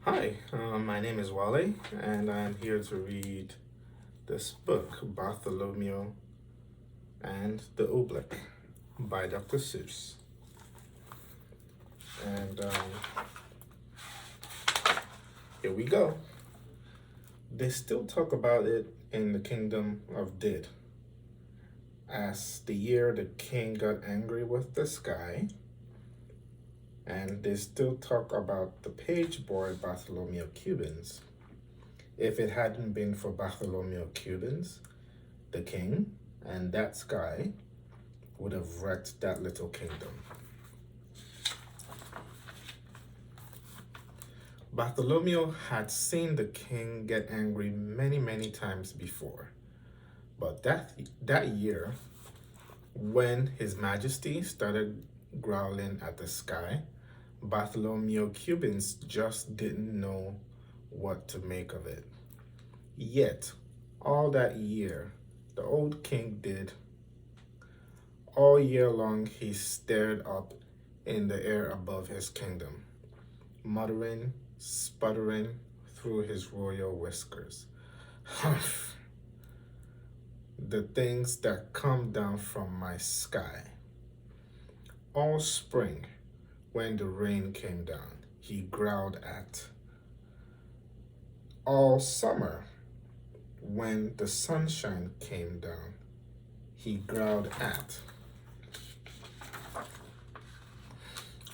Hi, my name is Wale, and I'm here to read this book, Bartholomew and the Oobleck by Dr. Seuss. And here we go. They still talk about it in the kingdom of Did. As the year the king got angry with the sky, and they still talk about the page boy Bartholomew Cubans. If it hadn't been for Bartholomew Cubans, the king and that sky would have wrecked that little kingdom. Bartholomew had seen the king get angry many, many times before. But that year, when His Majesty started growling at the sky, Bartholomew Cubans just didn't know what to make of it. Yet, all that year, the old king did. All year long, he stared up in the air above his kingdom, muttering, sputtering through his royal whiskers. Humph! The things that come down from my sky. All spring, when the rain came down, he growled at. All summer, when the sunshine came down, he growled at.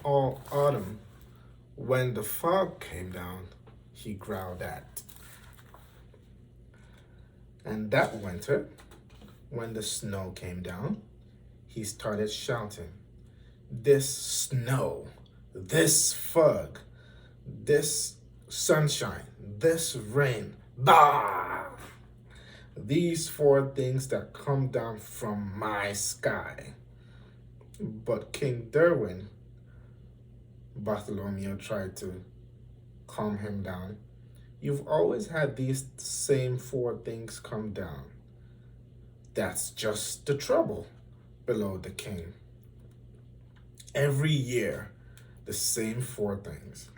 All autumn, when the fog came down, he growled at. And that winter, when the snow came down, he started shouting, "This snow, this fog, this sunshine, this rain, bah! These four things that come down from my sky." But King Derwin, Bartholomew tried to calm him down. "You've always had these same four things come down." "That's just the trouble," bellowed the king. "Every year, the same four things.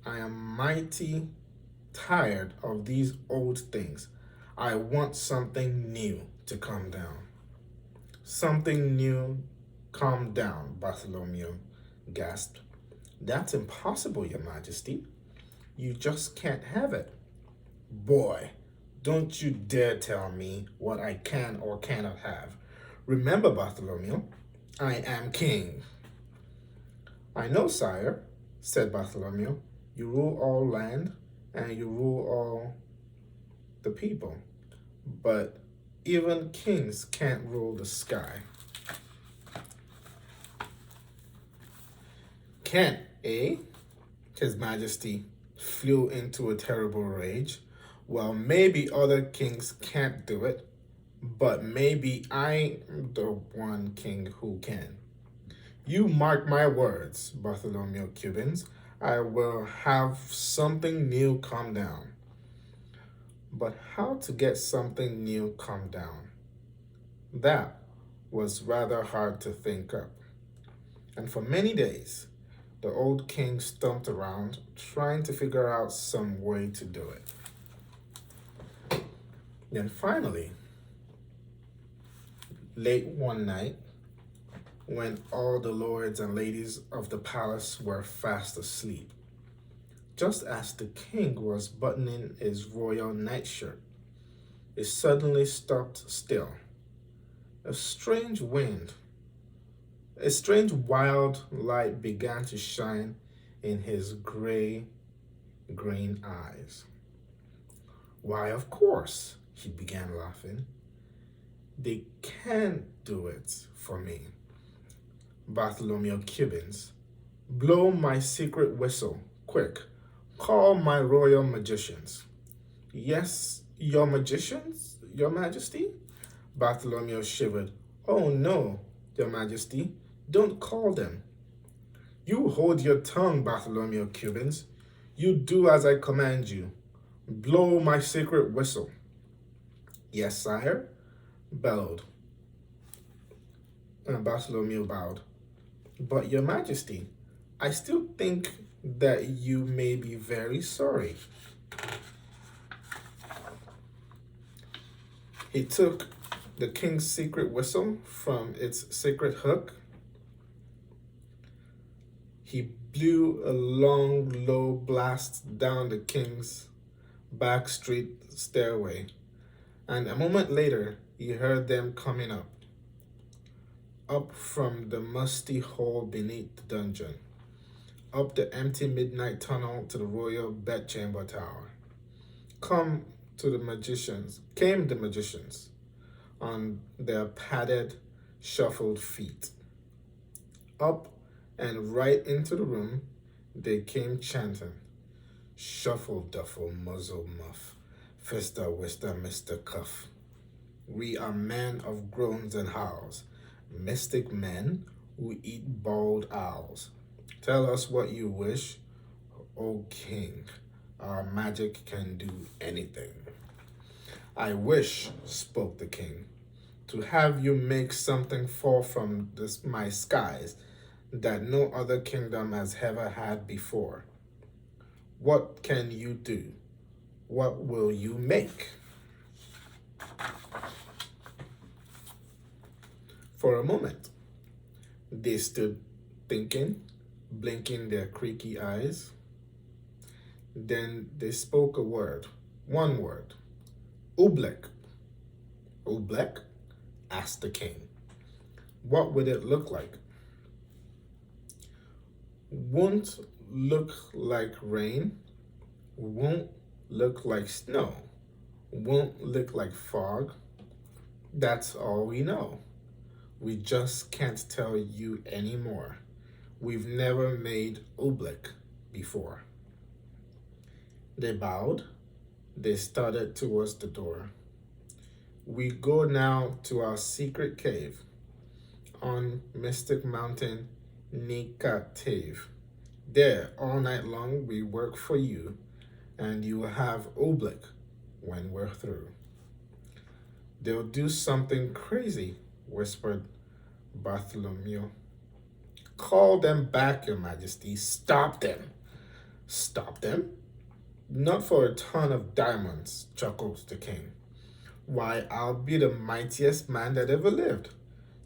I am mighty tired of these old things. I want something new to come down." "Something new come down," Bartholomew gasped. "That's impossible, Your Majesty. You just can't have it." "Boy, don't you dare tell me what I can or cannot have. Remember, Bartholomew, I am king." "I know, sire," said Bartholomew. "You rule all land and you rule all the people. But even kings can't rule the sky." "Can't, eh?" His Majesty flew into a terrible rage. "Well, maybe other kings can't do it, but maybe I'm the one king who can. You mark my words, Bartholomew Cubans. I will have something new come down." But how to get something new come down? That was rather hard to think up. And for many days, the old king stumped around trying to figure out some way to do it. Then finally, late one night, when all the lords and ladies of the palace were fast asleep, just as the king was buttoning his royal nightshirt, it suddenly stopped still. A strange wind, a strange wild light began to shine in his gray-green eyes. "Why, of course," he began laughing. "They can do it for me. Bartholomew Cubans, blow my secret whistle, quick. Call my royal magicians." "Yes, your magicians, Your Majesty?" Bartholomew shivered. "Oh no, Your Majesty, don't call them." "You hold your tongue, Bartholomew Cubans. You do as I command you. Blow my secret whistle." "Yes, sire," bellowed. Bartholomew bowed. "But, Your Majesty, I still think that you may be very sorry. He took the king's secret whistle from its secret hook. He blew a long, low blast down the king's back street stairway, and a moment later he heard them coming up from the musty hole beneath the dungeon, up the empty midnight tunnel to the royal bedchamber tower. Come came the magicians on their padded, shuffled feet. Up and right into the room they came chanting, Shuffle, duffle, muzzle, muff, fista, wista, Mr. Cuff. We are men of groans and howls, mystic men who eat bald owls. Tell us what you wish, O king. Our magic can do anything. I wish, spoke the king, to have you make something fall from my skies that no other kingdom has ever had before. What can you do? What will you make? For a moment, they stood thinking, blinking their creaky eyes. Then they spoke a word, one word, Oobleck. Oobleck? Asked the king. What would it look like? Won't look like rain, won't look like snow, won't look like fog. That's all we know. We just can't tell you anymore. We've never made Oobleck before. They bowed. They started towards the door. We go now to our secret cave on Mystic Mountain Nicatave. There, all night long, we work for you, and you will have Oobleck when we're through. They'll do something crazy, whispered Bartholomew. Call them back, Your Majesty. Stop them. Stop them? Not for a ton of diamonds, chuckled the king. Why, I'll be the mightiest man that ever lived.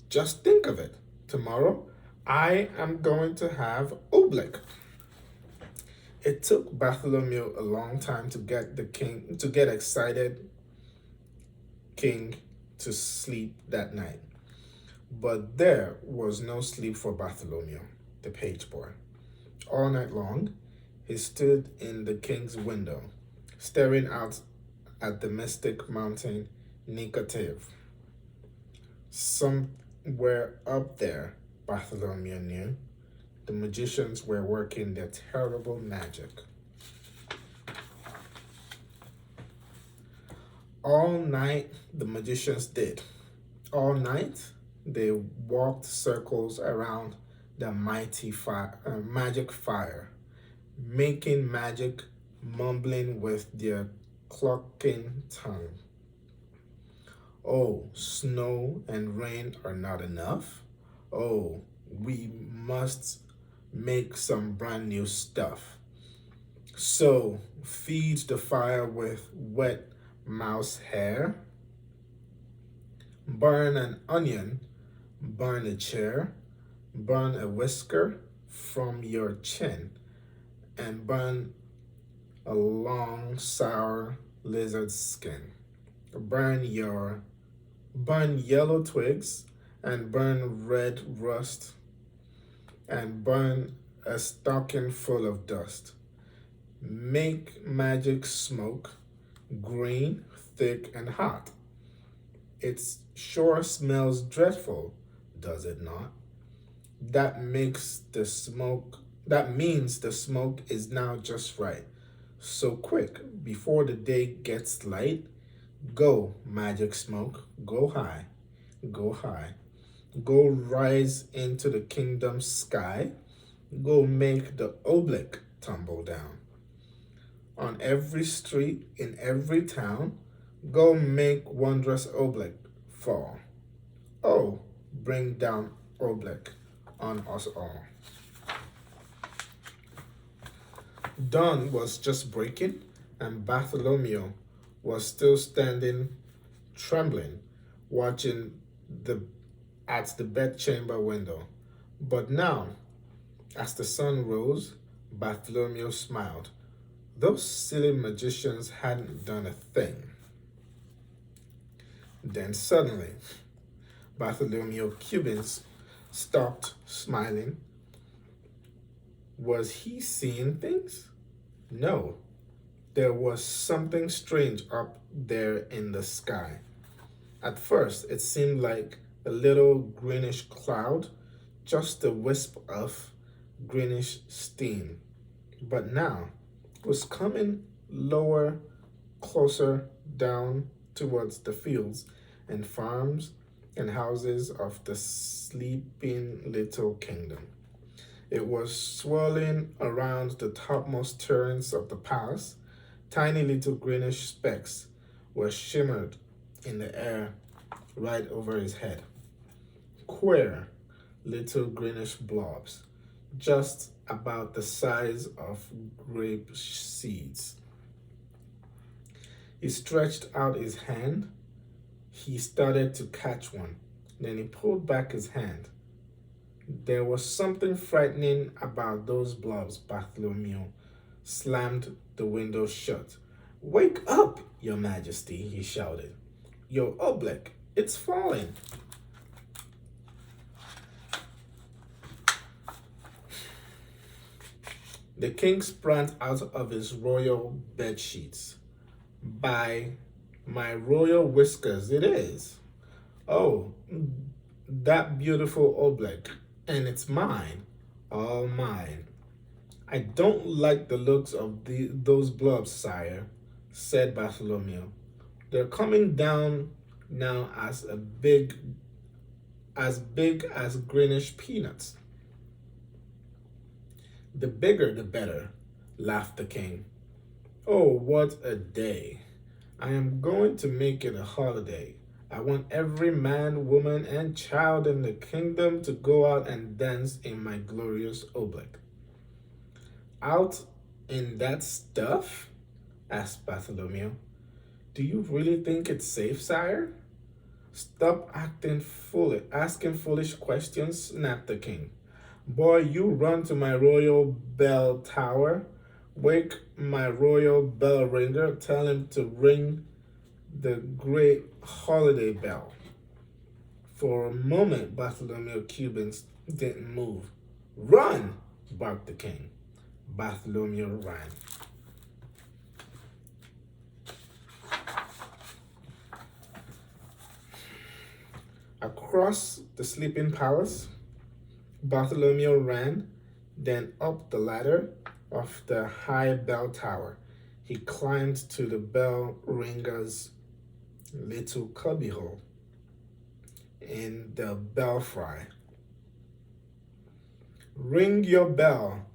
Just think of it. Tomorrow, I am going to have Oobleck. It took Bartholomew a long time to get excited king to sleep that night. But there was no sleep for Bartholomew, the page boy. All night long, he stood in the king's window, staring out at the mystic mountain Nicatave. Somewhere up there, Bartholomew knew, the magicians were working their terrible magic. All night, the magicians did. All night, they walked circles around the mighty magic fire, making magic, mumbling with their clucking tongue. Oh, snow and rain are not enough. Oh, we must make some brand new stuff. So, feed the fire with wet mouse hair, burn an onion, burn a chair, burn a whisker from your chin, and burn a long, sour lizard skin. Burn yellow twigs, and burn red rust, and burn a stocking full of dust. Make magic smoke, green, thick, and hot. It sure smells dreadful, does it not? That means the smoke is now just right. So quick, before the day gets light, go, magic smoke, go high, go high. Go rise into the kingdom's sky. Go make the Oobleck tumble down. On every street, in every town, go make wondrous Oobleck fall. Oh, bring down Oobleck on us all. Dawn was just breaking, and Bartholomew was still standing, trembling, watching the at the bedchamber window. But now, as the sun rose, Bartholomew smiled. Those silly magicians hadn't done a thing. Then suddenly, Bartholomew Cubans stopped smiling. Was he seeing things? No, there was something strange up there in the sky. At first, it seemed like a little greenish cloud, just a wisp of greenish steam. But now it was coming lower, closer down towards the fields and farms and houses of the sleeping little kingdom. It was swirling around the topmost turrets of the palace. Tiny little greenish specks were shimmered in the air right over his head. Queer little greenish blobs, just about the size of grape seeds. He stretched out his hand. He started to catch one. Then he pulled back his hand. There was something frightening about those blobs. Bartholomew slammed the window shut. Wake up, Your Majesty, he shouted. Your Oobleck, it's falling. The king sprang out of his royal bed sheets. By my royal whiskers, it is. Oh, that beautiful Oobleck, and it's mine, all mine. I don't like the looks of those blobs, sire, said Bartholomew. They're coming down now as big as greenish peanuts. The bigger the better, laughed the king. Oh, what a day. I am going to make it a holiday. I want every man, woman, and child in the kingdom to go out and dance in my glorious Oobleck. Out in that stuff? Asked Bartholomew. Do you really think it's safe, sire? Stop asking foolish questions, snapped the king. Boy, you run to my royal bell tower, wake my royal bell ringer, tell him to ring the great holiday bell. For a moment, Bartholomew Cubans didn't move. Run, barked the king. Bartholomew ran. Across the sleeping palace, Bartholomew ran, then up the ladder of the high bell tower. He climbed to the bell ringer's little cubbyhole in the belfry. Ring your bell,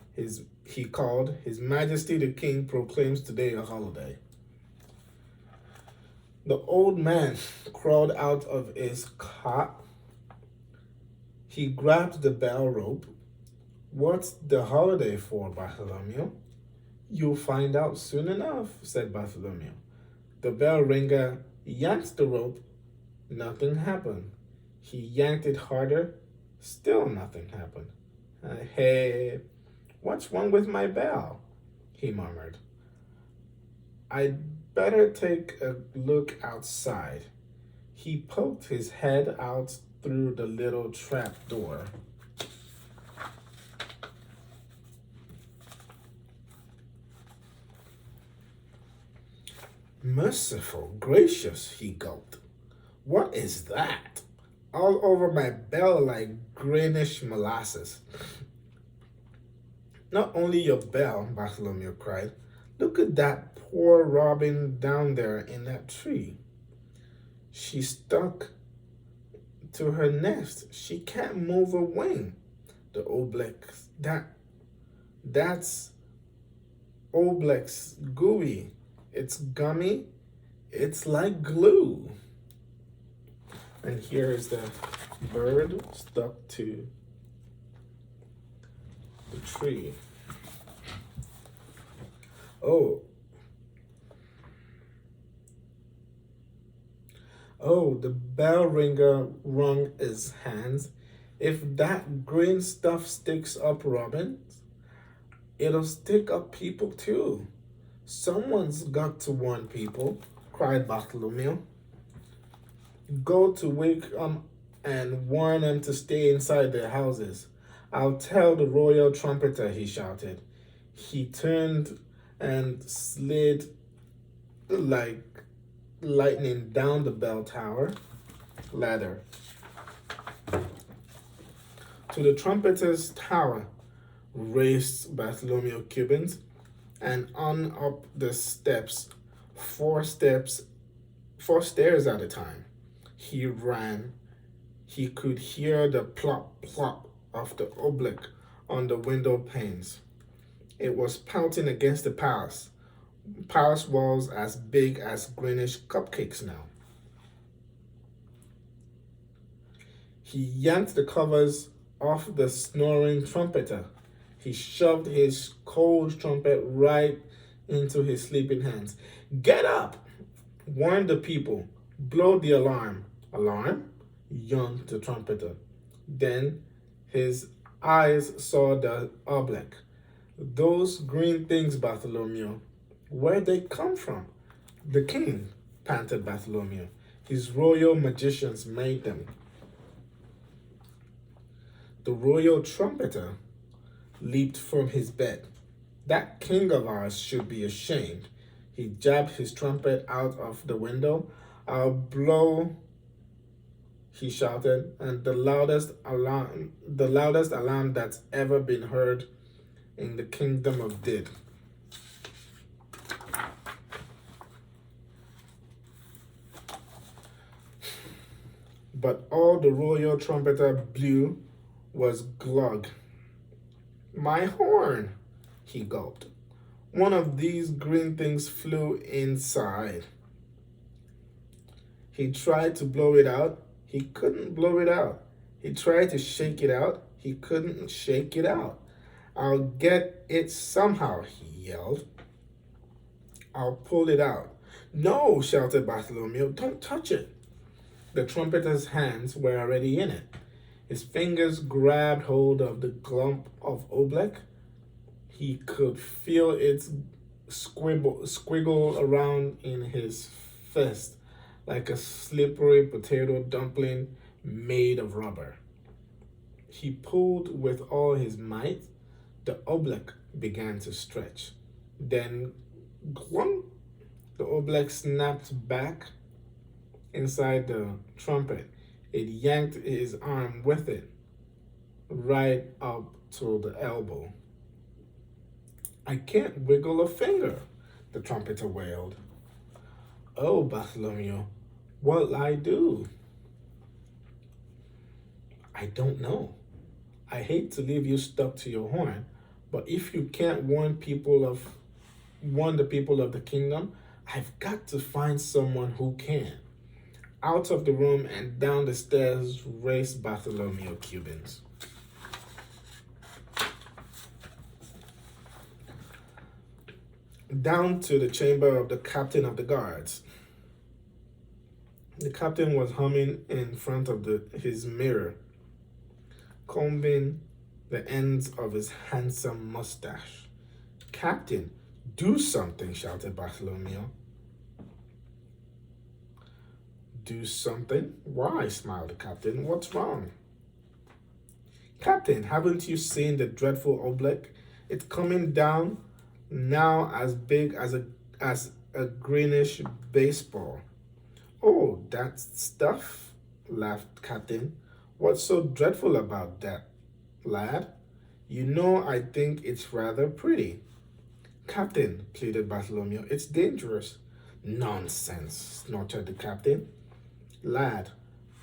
he called. His Majesty the King proclaims today a holiday. The old man crawled out of his cot. He grabbed the bell rope. What's the holiday for, Bartholomew? You'll find out soon enough, said Bartholomew. The bell ringer yanked the rope. Nothing happened. He yanked it harder. Still nothing happened. Hey, what's wrong with my bell? He murmured. I'd better take a look outside. He poked his head out through the little trap door. Merciful gracious, he gulped. What is that? All over my bell like greenish molasses. Not only your bell, Bartholomew cried. Look at that poor robin down there in that tree. She's stuck to her nest. She can't move a wing. The Oobleck, that's Oobleck's gooey. It's gummy. It's like glue. And here is the bird stuck to the tree. Oh, oh, the bell ringer wrung his hands. If that green stuff sticks up Robin, it'll stick up people too. Someone's got to warn people, cried Bartholomew. Go to wake 'em and warn them to stay inside their houses. I'll tell the royal trumpeter, he shouted. He turned and slid like lightning down the bell tower ladder to the trumpeter's tower. Raced Bartholomew Cubans and on up the steps, steps, 4 stairs at a time. He ran. He could hear the plop plop of the oobleck on the window panes. It was pounding against the palace walls as big as greenish cupcakes now. He yanked the covers off the snoring trumpeter. He shoved his cold trumpet right into his sleeping hands. Get up! Warn the people. Blow the alarm. Alarm? Yawned the trumpeter. Then his eyes saw the oobleck. Those green things, Bartholomew. Where'd they come from? The king, panted Bartholomew. His royal magicians made them. The royal trumpeter leaped from his bed. That king of ours should be ashamed. He jabbed his trumpet out of the window. I'll blow, he shouted, and the loudest alarm that's ever been heard in the kingdom of Did. But all the royal trumpeter blew was glug. My horn, he gulped. One of these green things flew inside. He tried to blow it out. He couldn't blow it out. He tried to shake it out. He couldn't shake it out. I'll get it somehow, he yelled. I'll pull it out. No, shouted Bartholomew. Don't touch it. The trumpeter's hands were already in it. His fingers grabbed hold of the clump of oobleck. He could feel it squiggle around in his fist like a slippery potato dumpling made of rubber. He pulled with all his might. The oobleck began to stretch. Then, glunk, the oobleck snapped back inside the trumpet. It yanked his arm with it, right up to the elbow. I can't wiggle a finger, the trumpeter wailed. Oh, Bartholomew, what'll I do? I don't know. I hate to leave you stuck to your horn, but if you can't warn the people of the kingdom, I've got to find someone who can. Out of the room and down the stairs raced Bartholomew Cubans. Down to the chamber of the captain of the guards. The captain was humming in front of his mirror, combing the ends of his handsome mustache. Captain, do something, shouted Bartholomew. Do something? Why? Smiled the captain. What's wrong? Captain, haven't you seen the dreadful oobleck? It's coming down now as big as a greenish baseball. Oh, that stuff, laughed Captain. What's so dreadful about that, lad? You know I think it's rather pretty. Captain, pleaded Bartholomew, it's dangerous. Nonsense, snorted the captain. Lad,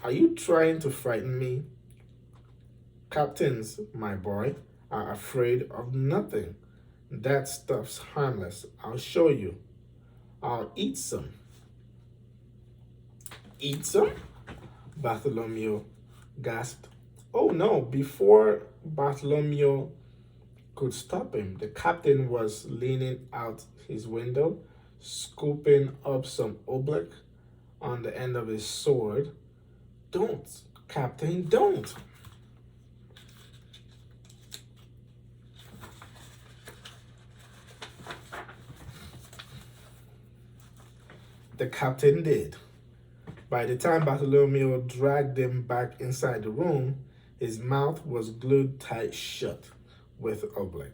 are you trying to frighten me? Captains, my boy, are afraid of nothing. That stuff's harmless. I'll show you. I'll eat some. Eat some? Bartholomew gasped. Oh no, before Bartholomew could stop him. The captain was leaning out his window, scooping up some oobleck on the end of his sword. Don't, Captain, don't. The captain did. By the time Bartholomew dragged him back inside the room, his mouth was glued tight shut with oobleck.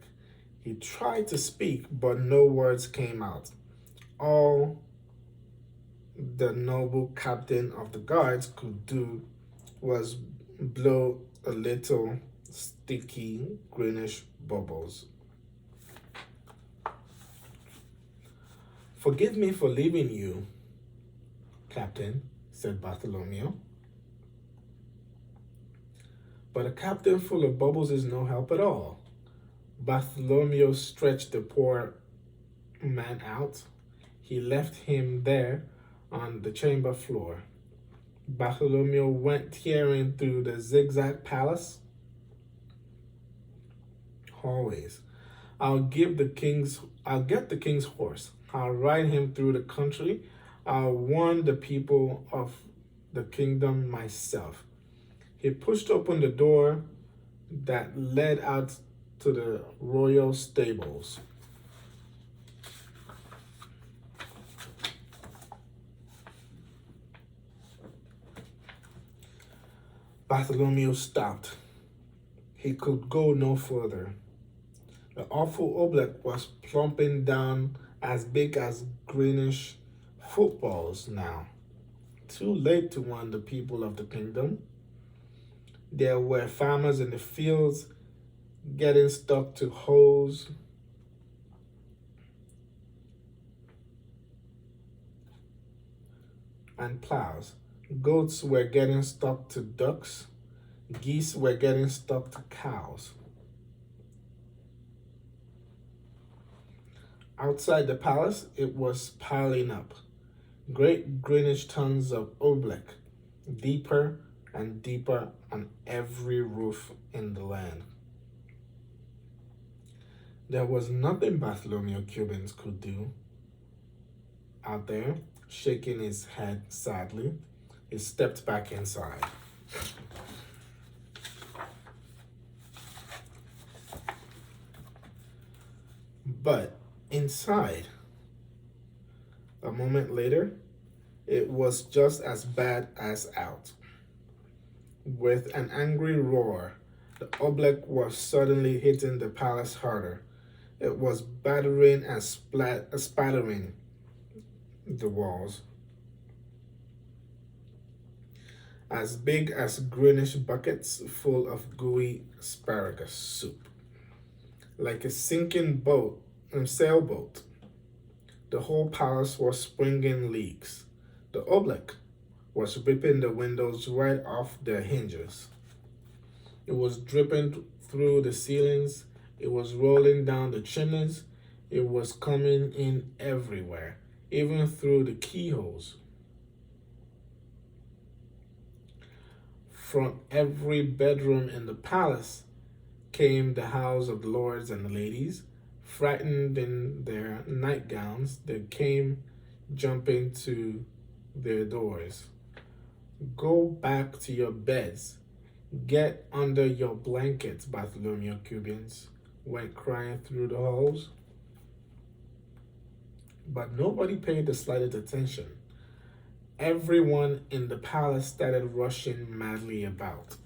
He tried to speak, but no words came out. All the noble captain of the guards could do was blow a little sticky greenish bubbles. Forgive me for leaving you, Captain, said Bartholomew. But a captain full of bubbles is no help at all. Bartholomew stretched the poor man out. He left him there on the chamber floor. Bartholomew went tearing through the zigzag palace hallways. I'll get the king's horse. I'll ride him through the country. I'll warn the people of the kingdom myself. He pushed open the door that led out to the royal stables. Bartholomew stopped. He could go no further. The awful Oobleck was plumping down as big as greenish footballs now. Too late to warn the people of the kingdom. There were farmers in the fields getting stuck to hoes. And plows. Goats were getting stuck to ducks. Geese were getting stuck to cows. Outside the palace, it was piling up. Great greenish tons of oobleck, deeper and deeper on every roof in the land. There was nothing Bartholomew Cubans could do out there. Shaking his head sadly, he stepped back inside. But inside, a moment later, it was just as bad as out. With an angry roar, the Oobleck was suddenly hitting the palace harder. It was battering and spattering the walls. As big as greenish buckets full of gooey asparagus soup. Like a sinking sailboat, the whole palace was springing leaks. The Oobleck was ripping the windows right off their hinges. It was dripping through the ceilings. It was rolling down the chimneys. It was coming in everywhere, even through the keyholes. From every bedroom in the palace came the howls of the lords and the ladies. Frightened in their nightgowns, they came jumping to their doors. Go back to your beds. Get under your blankets, Bartholomew Cubans went crying through the halls. But nobody paid the slightest attention. Everyone in the palace started rushing madly about.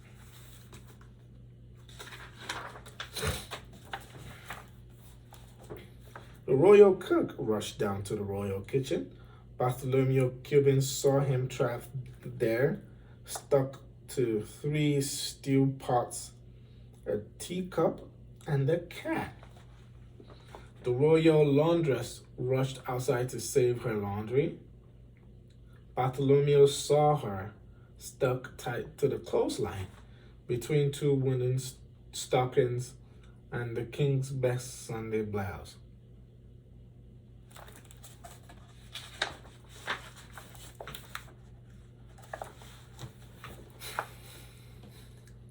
The royal cook rushed down to the royal kitchen. Bartholomew Cubans saw him trapped there, stuck to 3 stew pots, a teacup, and a cat. The royal laundress rushed outside to save her laundry. Bartholomew saw her stuck tight to the clothesline between 2 wooden stockings and the king's best Sunday blouse.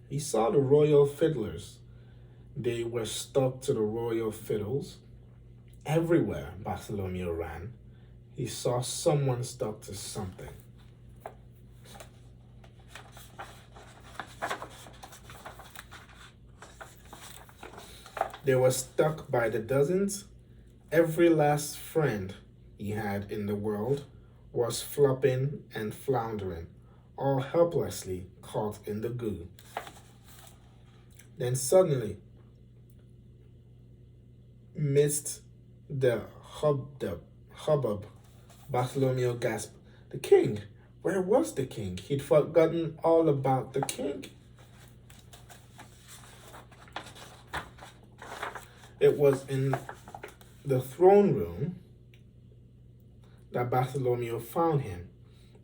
He saw the royal fiddlers They were stuck to the royal fiddles. Everywhere Bartholomew ran, he saw someone stuck to something. They were stuck by the dozens. Every last friend he had in the world was flopping and floundering, all helplessly caught in the goo. Then suddenly, midst the hubbub, Bartholomew gasped, "The king! Where was the king? He'd forgotten all about the king." It was in the throne room that Bartholomew found him.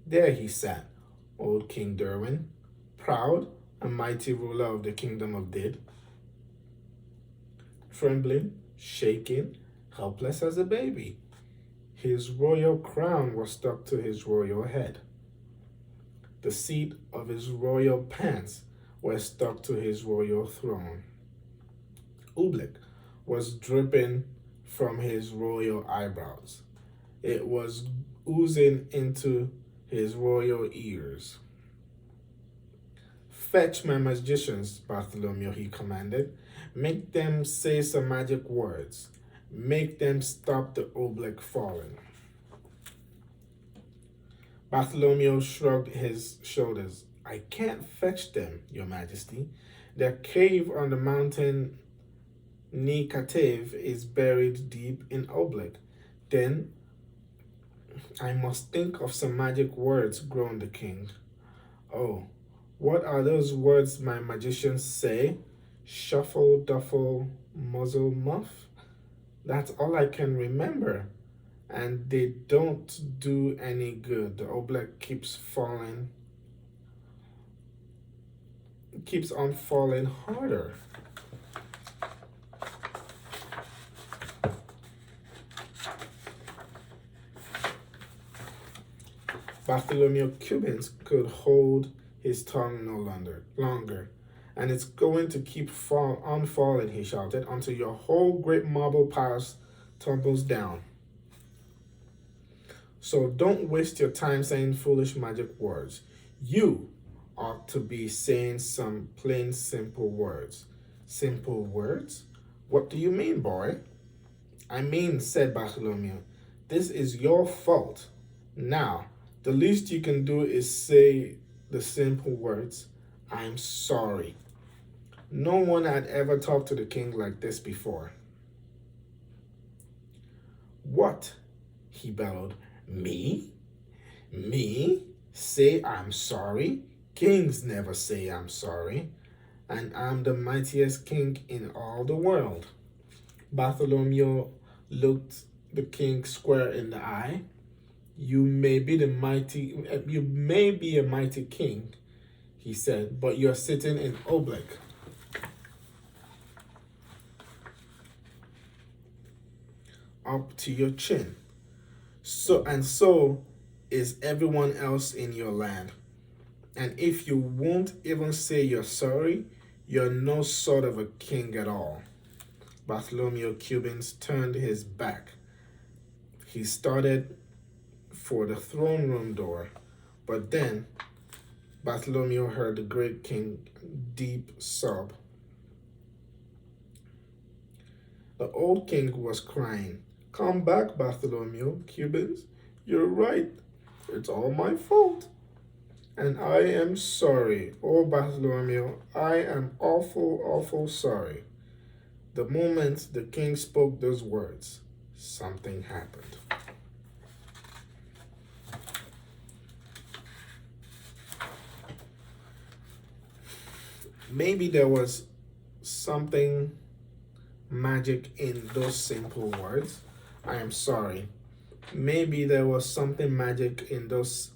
There he sat, old King Derwin, proud and mighty ruler of the kingdom of Did, trembling, shaking, helpless as a baby. His royal crown was stuck to his royal head. The seat of his royal pants was stuck to his royal throne. Oobleck was dripping from his royal eyebrows. It was oozing into his royal ears. "Fetch my magicians, Bartholomew," he commanded. "Make them say some magic words. Make them stop the Oobleck falling." Bartholomew shrugged his shoulders. "I can't fetch them, Your Majesty. Their cave on the mountain Nikatave is buried deep in Oobleck. Then I must think of some magic words," groaned the king. "Oh, what are those words my magicians say? Shuffle, duffle, muzzle, muff? That's all I can remember. And they don't do any good. The Oobleck keeps on falling harder." Bartholomew Cubbins could hold his tongue no longer. "And it's going to keep on falling," he shouted, "until your whole great marble palace tumbles down. So don't waste your time saying foolish magic words. You ought to be saying some plain, simple words." "Simple words? What do you mean, boy?" "I mean," said Bartholomew, "this is your fault. Now, the least you can do is say the simple words, 'I'm sorry.'" No one had ever talked to the king like this before. "What?" he bellowed. "Me? Me? Say I'm sorry? Kings never say I'm sorry. And I'm the mightiest king in all the world." Bartholomew looked the king square in the eye. You may be a mighty king," he said, "but you're sitting in Oobleck. Up to your chin. So is everyone else in your land. And if you won't even say you're sorry, you're no sort of a king at all." Bartholomew Cubbins turned his back. He started for the throne room door, but then Bartholomew heard the great king deep sob. The old king was crying. "Come back, Bartholomew Cubbins. You're right. It's all my fault. And I am sorry. Oh, Bartholomew, I am awful, awful sorry." The moment the king spoke those words, something happened. Maybe there was something magic in those simple words, "I am sorry." Maybe there was something magic in those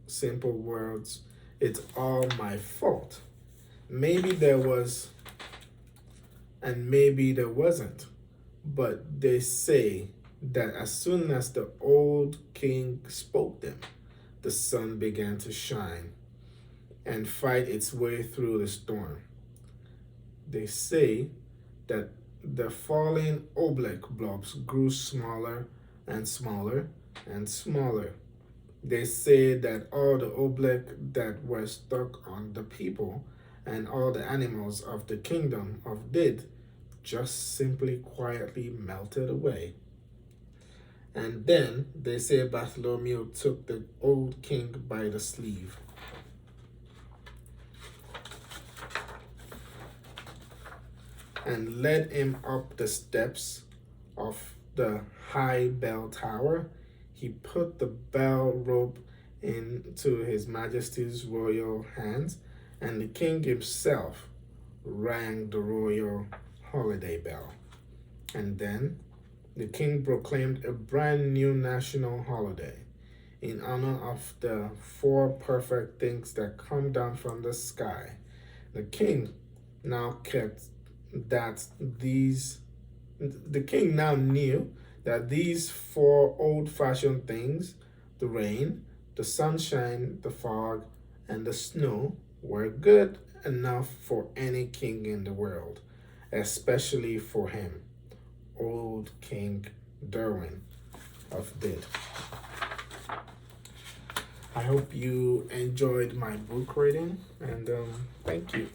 simple words, "It's all my fault." Maybe there was, and maybe there wasn't. But they say that as soon as the old king spoke them, the sun began to shine and fight its way through the storm. They say that the falling Oobleck blobs grew smaller and smaller and smaller. They say that all the Oobleck that were stuck on the people and all the animals of the kingdom of Did just simply quietly melted away. And then they say Bartholomew took the old king by the sleeve and led him up the steps of the high bell tower. He put the bell rope into His Majesty's royal hands, and the king himself rang the royal holiday bell. And then the king proclaimed a brand new national holiday in honor of the four perfect things that come down from the sky. The king now kept that these the king now knew that these four old-fashioned things, the rain, the sunshine, the fog, and the snow, were good enough for any king in the world, especially for him, old King Derwin of Did. I hope you enjoyed my book reading, and thank you.